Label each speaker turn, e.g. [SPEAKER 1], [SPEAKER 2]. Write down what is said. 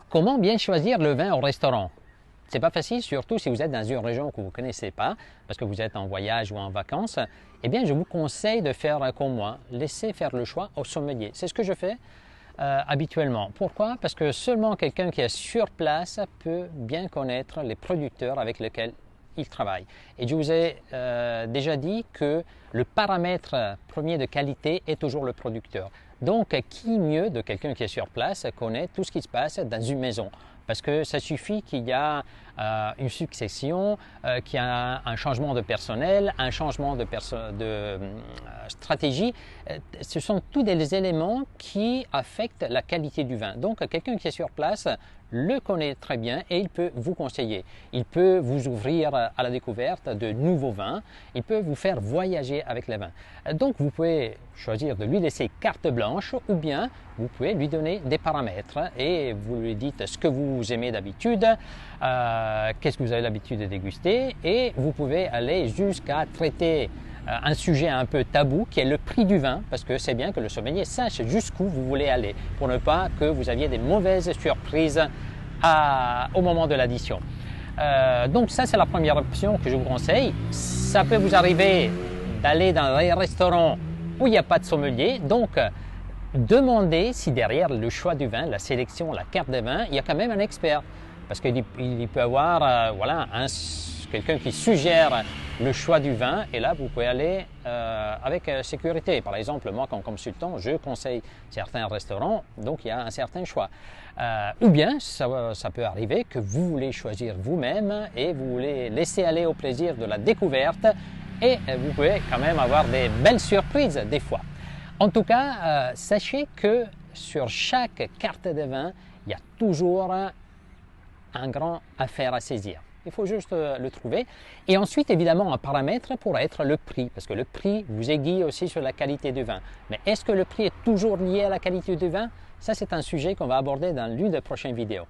[SPEAKER 1] Comment bien choisir le vin au restaurant? C'est pas facile, surtout si vous êtes dans une région que vous ne connaissez pas, parce que vous êtes en voyage ou en vacances. Eh bien, je vous conseille de faire comme moi, laisser faire le choix au sommelier. C'est ce que je fais habituellement. Pourquoi? Parce que seulement quelqu'un qui est sur place peut bien connaître les producteurs avec lesquels il travaille. Et je vous ai déjà dit que le paramètre premier de qualité est toujours le producteur. Donc, qui mieux de quelqu'un qui est sur place connaît tout ce qui se passe dans une maison? Parce que ça suffit qu'il y a une succession, qu'il y a un changement de personnel, un changement de stratégie. Ce sont tous des éléments qui affectent la qualité du vin. Donc, quelqu'un qui est sur place le connaît très bien et il peut vous conseiller. Il peut vous ouvrir à la découverte de nouveaux vins. Il peut vous faire voyager avec les vins. Donc, vous pouvez choisir de lui laisser carte blanche ou bien vous pouvez lui donner des paramètres et vous lui dites ce que vous aimez d'habitude, qu'est-ce que vous avez l'habitude de déguster et vous pouvez aller jusqu'à traiter un sujet un peu tabou qui est le prix du vin, parce que c'est bien que le sommelier sache jusqu'où vous voulez aller pour ne pas que vous aviez des mauvaises surprises au moment de l'addition. Donc ça, c'est la première option que je vous conseille. Ça peut vous arriver d'aller dans un restaurant où il n'y a pas de sommelier, donc demandez si derrière le choix du vin, la sélection, la carte des vins, il y a quand même un expert, parce qu'il peut y avoir quelqu'un qui suggère le choix du vin et là vous pouvez aller avec sécurité. Par exemple, moi comme consultant, je conseille certains restaurants, donc il y a un certain choix. Ou bien ça peut arriver que vous voulez choisir vous-même et vous voulez laisser aller au plaisir de la découverte et vous pouvez quand même avoir des belles surprises des fois. En tout cas, sachez que sur chaque carte de vin, il y a toujours un grand affaire à saisir. Il faut juste le trouver. Et ensuite, évidemment, un paramètre pourrait être le prix, parce que le prix vous aiguille aussi sur la qualité du vin. Mais est-ce que le prix est toujours lié à la qualité du vin? Ça, c'est un sujet qu'on va aborder dans l'une des prochaines vidéos.